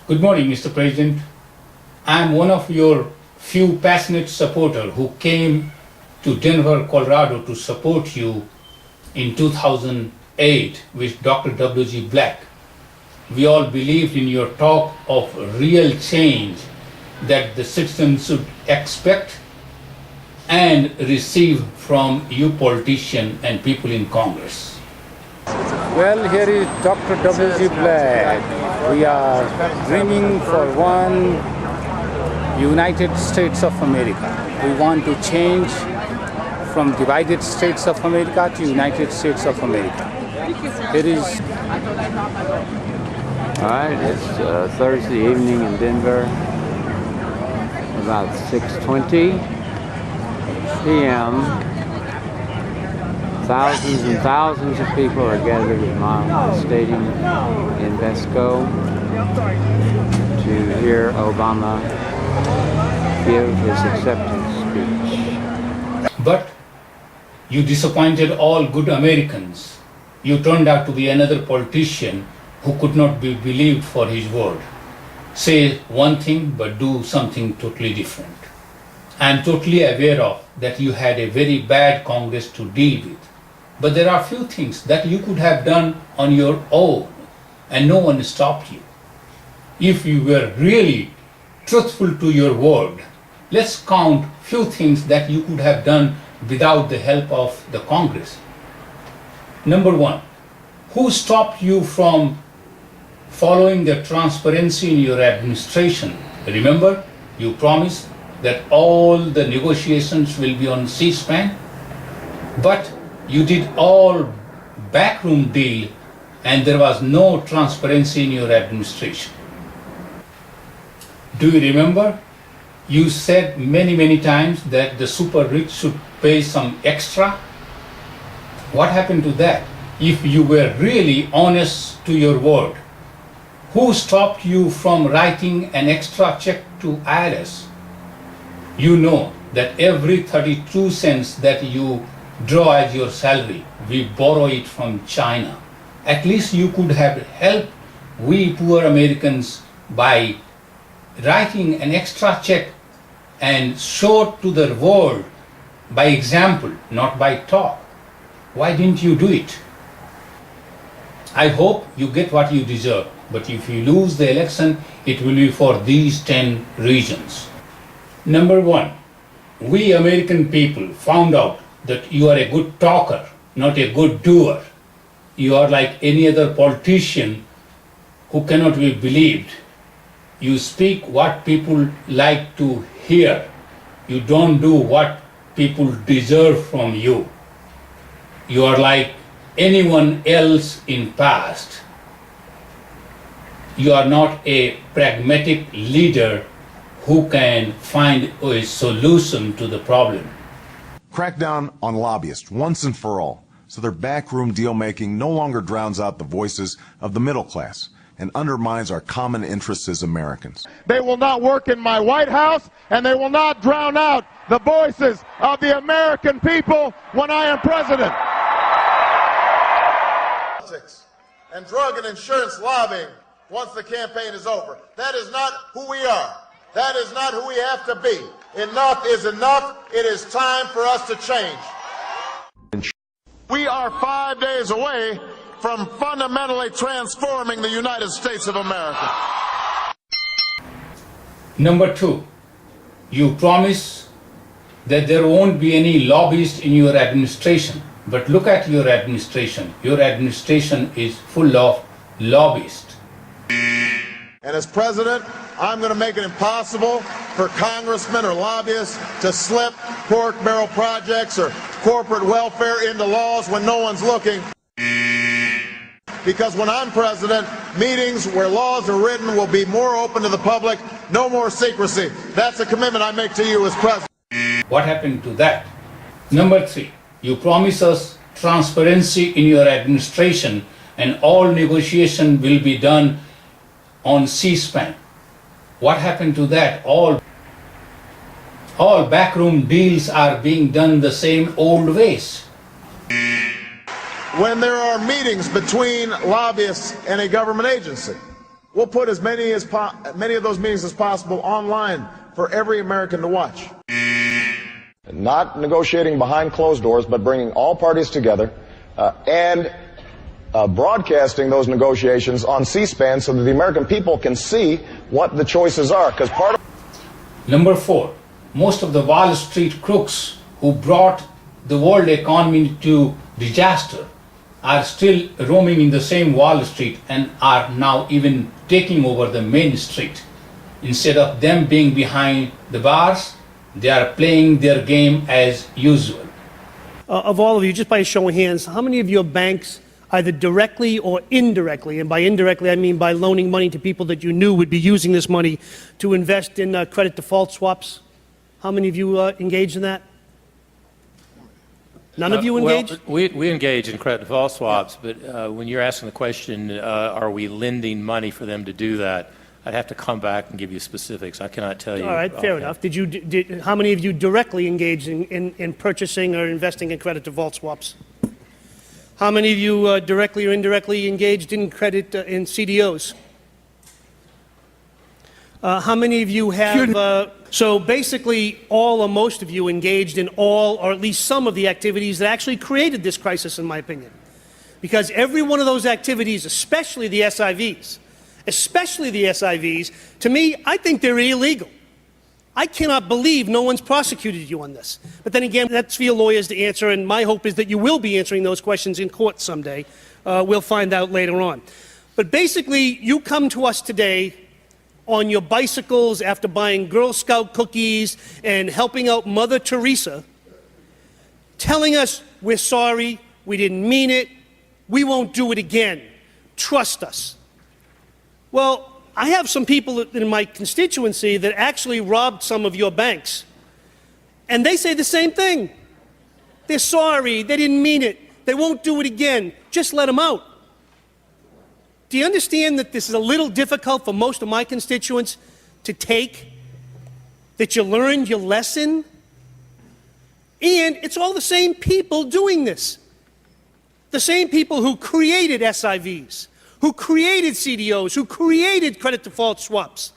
Good morning, Mr. President. I am one of your few passionate supporters who came to Denver, Colorado to support you in 2008 with Dr. W.G. Black. We all believed in your talk of real change that the citizens should expect and receive from you politicians and people in Congress. Well, here is Dr. W.G. Black. We are dreaming for one United States of America. We want to change from divided States of America to United States of America. It is. All right, it's Thursday evening in Denver, about 6:20 p.m. Thousands and thousands of people are gathered at Miles Stadium in Vesco to hear Obama give his acceptance speech. But you disappointed all good Americans. You turned out to be another politician who could not be believed for his word. Say one thing but do something totally different. I am totally aware of that you had a very bad Congress to deal with. But there are few things that you could have done on your own and no one stopped you. If you were really truthful to your word, let's count few things that you could have done without the help of the Congress. Number one, who stopped you from following the transparency in your administration? Remember, you promised that all the negotiations will be on C-SPAN, but you did all backroom deal and there was no transparency in your administration. Do you remember? You said many times that the super rich should pay some extra. What happened to that? If you were really honest to your word, who stopped you from writing an extra check to IRS? You know that every 32 cents that you draw as your salary, we borrow it from China. At least you could have helped we poor Americans by writing an extra check and show to the world by example, not by talk. Why didn't you do it? I hope you get what you deserve, but if you lose the election, it will be for these 10 reasons. Number one, we American people found out that you are a good talker, not a good doer. You are like any other politician who cannot be believed. You speak what people like to hear. You don't do what people deserve from you. You are like anyone else in past. You are not a pragmatic leader who can find a solution to the problem. Crack down on lobbyists once and for all, so their backroom deal-making no longer drowns out the voices of the middle class and undermines our common interests as Americans. They will not work in my White House, and they will not drown out the voices of the American people when I am president. Politics and drug and insurance lobbying once the campaign is over. That is not who we are. That is not who we have to be. Enough is enough. It is time for us to change. We are 5 days away from fundamentally transforming the United States of America. Number two, you promise that there won't be any lobbyists in your administration. But look at your administration. Your administration is full of lobbyists. And as president, I'm going to make it impossible for congressmen or lobbyists to slip pork barrel projects or corporate welfare into laws when no one's looking. Because when I'm president, meetings where laws are written will be more open to the public, no more secrecy. That's a commitment I make to you as president. What happened to that? Number three, you promise us transparency in your administration and all negotiation will be done on C-SPAN. What happened to that? All backroom deals are being done the same old ways. When there are meetings between lobbyists and a government agency, We'll put as many of those meetings as possible online for every American to watch. Not negotiating behind closed doors, but bringing all parties together and broadcasting those negotiations on C-SPAN so that the American people can see what the choices are. Because part of Number 4, most of the Wall Street crooks who brought the world economy to disaster are still roaming in the same Wall Street and are now even taking over the main street. Instead of them being behind the bars, they are playing their game as usual. Of all of you, just by a show of hands, how many of your banks, either directly or indirectly, and by indirectly I mean by loaning money to people that you knew would be using this money to invest in credit default swaps, how many of you engaged in that? None of you engaged? Well, we engage in credit default swaps, but when you're asking the question, are we lending money for them to do that, I'd have to come back and give you specifics. I cannot tell you. All right, fair enough. How many of you directly engaged in purchasing or investing in credit default swaps? How many of you directly or indirectly engaged in credit in CDOs? How many of you have, so basically all or most of you engaged in all or at least some of the activities that actually created this crisis, in my opinion. Because every one of those activities, especially the SIVs, to me, I think they're illegal. I cannot believe no one's prosecuted you on this. But then again, that's for your lawyers to answer, and my hope is that you will be answering those questions in court someday. We'll find out later on. But basically, you come to us today on your bicycles after buying Girl Scout cookies and helping out Mother Teresa, telling us we're sorry, we didn't mean it, we won't do it again, trust us. Well, I have some people in my constituency that actually robbed some of your banks, and they say the same thing. They're sorry, they didn't mean it, they won't do it again, just let them out. Do you understand that this is a little difficult for most of my constituents to take? That you learned your lesson? And it's all the same people doing this. The same people who created SIVs, who created CDOs, who created credit default swaps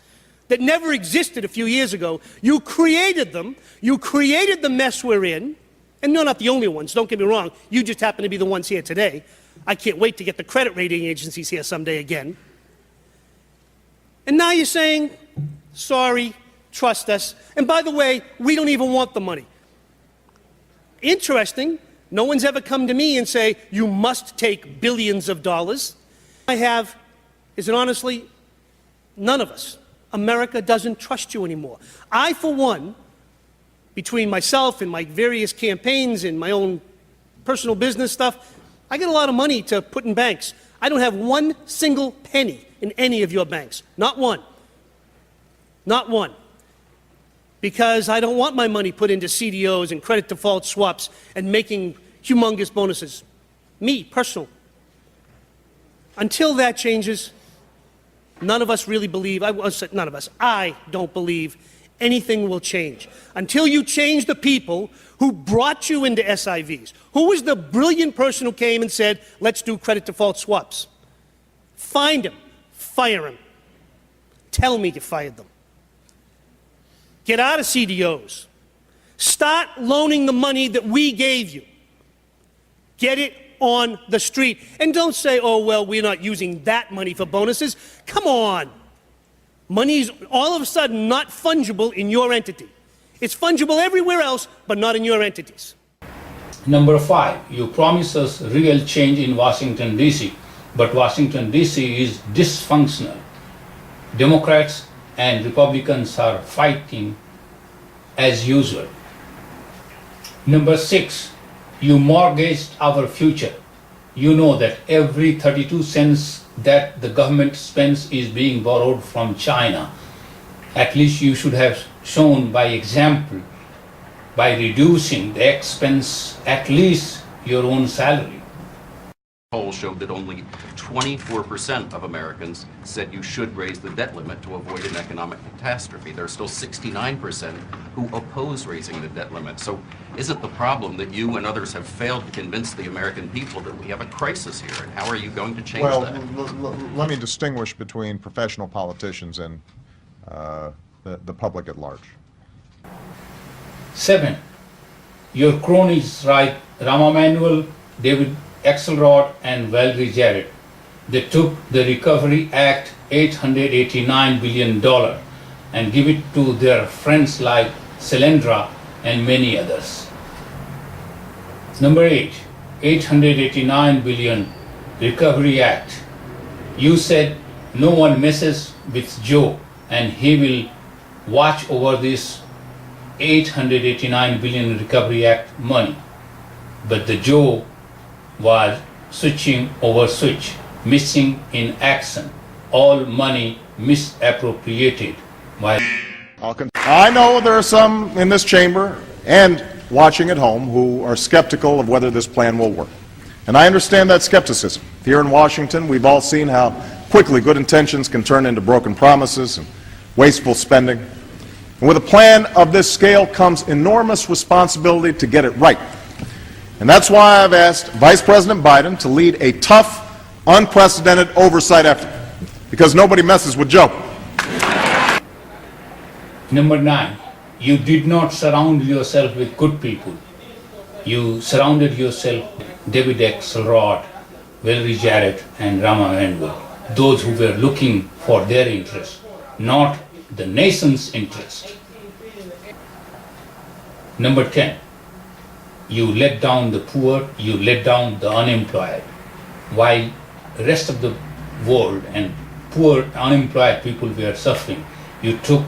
that never existed a few years ago. You created them. You created the mess we're in. And you're not the only ones, don't get me wrong. You just happen to be the ones here today. I can't wait to get the credit rating agencies here someday again. And now you're saying, sorry, trust us. And by the way, we don't even want the money. Interesting, no one's ever come to me and say, you must take billions of dollars. I have is that honestly, none of us, America doesn't trust you anymore. I, for one, between myself and my various campaigns and my own personal business stuff, I get a lot of money to put in banks. I don't have one single penny in any of your banks. Not one. Not one. Because I don't want my money put into CDOs and credit default swaps and making humongous bonuses. Me, personal. Until that changes, none of us really believe, none of us, I don't believe anything will change. Until you change the people who brought you into SIVs. Who was the brilliant person who came and said, let's do credit default swaps? Find him, fire him. Tell me you fired them. Get out of CDOs. Start loaning the money that we gave you. Get it on the street. And don't say, oh, well, we're not using that money for bonuses. Come on. Money's all of a sudden not fungible in your entity. It's fungible everywhere else, but not in your entities. Number 5, you promise us real change in Washington, D.C., but Washington, D.C. is dysfunctional. Democrats and Republicans are fighting as usual. Number 6, you mortgaged our future. You know that every 32 cents that the government spends is being borrowed from China. At least you should have shown by example, by reducing the expense, at least your own salary. Poll showed that only 24% of Americans said you should raise the debt limit to avoid an economic catastrophe. There are still 69% who oppose raising the debt limit. So isn't the problem that you and others have failed to convince the American people that we have a crisis here? And how are you going to change that? Let me distinguish between professional politicians and the public at large. 7. Your cronies like Rahm Emanuel, David Axelrod and Valerie Jarrett. They took the Recovery Act $889 billion and give it to their friends like Solyndra and many others. Number 8, $889 billion Recovery Act. You said no one messes with Joe and he will watch over this $889 billion Recovery Act money. But the Joe was switching over switch, missing in action, all money misappropriated. I know there are some in this chamber and watching at home who are skeptical of whether this plan will work. And I understand that skepticism. Here in Washington, we've all seen how quickly good intentions can turn into broken promises and wasteful spending. And with a plan of this scale comes enormous responsibility to get it right. And that's why I've asked Vice President Biden to lead a tough, unprecedented oversight effort, because nobody messes with Joe. Number 9, you did not surround yourself with good people. You surrounded yourself with David Axelrod, Valerie Jarrett and Rahm Emanuel, those who were looking for their interest, not the nation's interest. Number 10, you let down the poor, you let down the unemployed, while the rest of the world and poor unemployed people were suffering. You took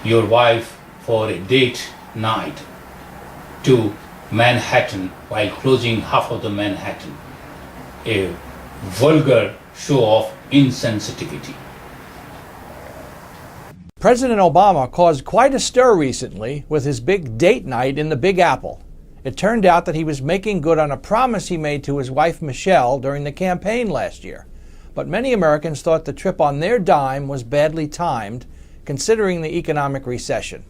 your wife for a date night to Manhattan while closing half of the Manhattan. A vulgar show of insensitivity. President Obama caused quite a stir recently with his big date night in the Big Apple. It turned out that he was making good on a promise he made to his wife Michelle during the campaign last year. But many Americans thought the trip on their dime was badly timed, considering the economic recession.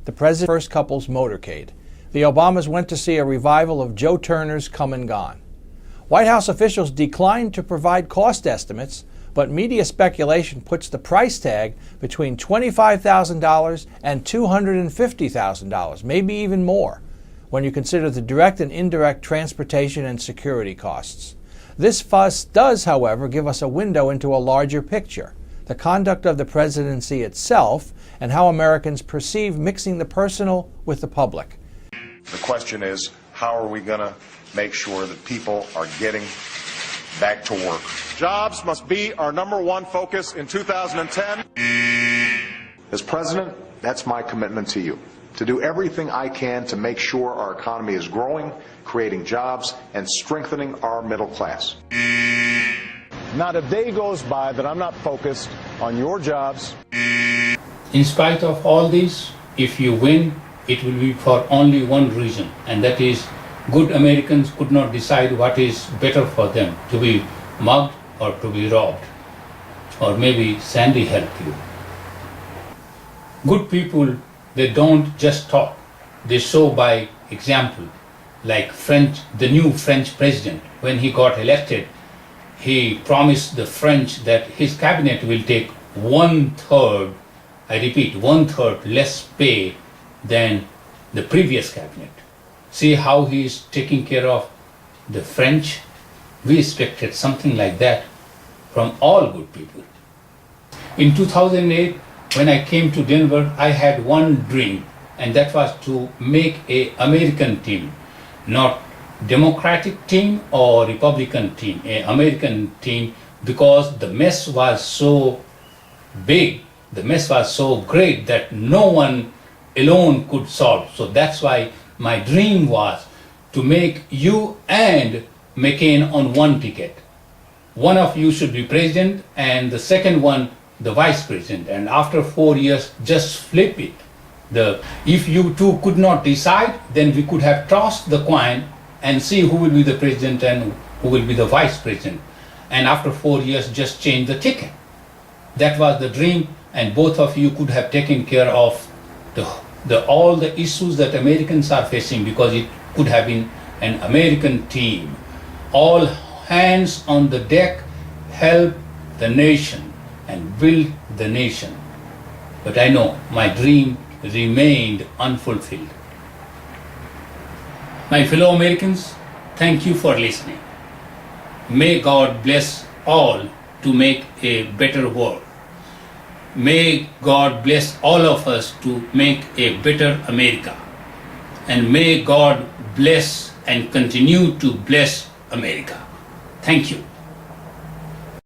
The president's first couple's motorcade. The Obamas went to see a revival of Joe Turner's Come and Gone. White House officials declined to provide cost estimates, but media speculation puts the price tag between $25,000 and $250,000, maybe even more, when you consider the direct and indirect transportation and security costs. This fuss does, however, give us a window into a larger picture, the conduct of the presidency itself and how Americans perceive mixing the personal with the public. The question is, how are we going to make sure that people are getting back to work? Jobs must be our #1 focus in 2010. As president, that's my commitment to you, to do everything I can to make sure our economy is growing, creating jobs, and strengthening our middle class. Not a day goes by that I'm not focused on your jobs. In spite of all this, if you win, it will be for only one reason, and that is good Americans could not decide what is better for them, to be mugged or to be robbed. Or maybe Sandy helped you. Good people, they don't just talk, they show by example. Like the new French president, when he got elected, he promised the French that his cabinet will take 1/3, I repeat, 1/3 less pay than the previous cabinet. See how he is taking care of the French? We expected something like that from all good people. In 2008, when I came to Denver, I had one dream, and that was to make an American team, not Democratic team or Republican team, an American team, because the mess was so big, the mess was so great that no one alone could solve. So that's why my dream was to make you and McCain on one ticket. One of you should be president and the second one the vice president, and after 4 years just flip it. If you two could not decide, then we could have tossed the coin and see who will be the president and who will be the vice president. And after 4 years, just change the ticket. That was the dream, and both of you could have taken care of all the issues that Americans are facing, because it could have been an American team. All hands on the deck, help the nation and build the nation. But I know my dream remained unfulfilled. My fellow Americans, thank you for listening. May God bless all to make a better world. May God bless all of us to make a better America. And may God bless and continue to bless America. Thank you.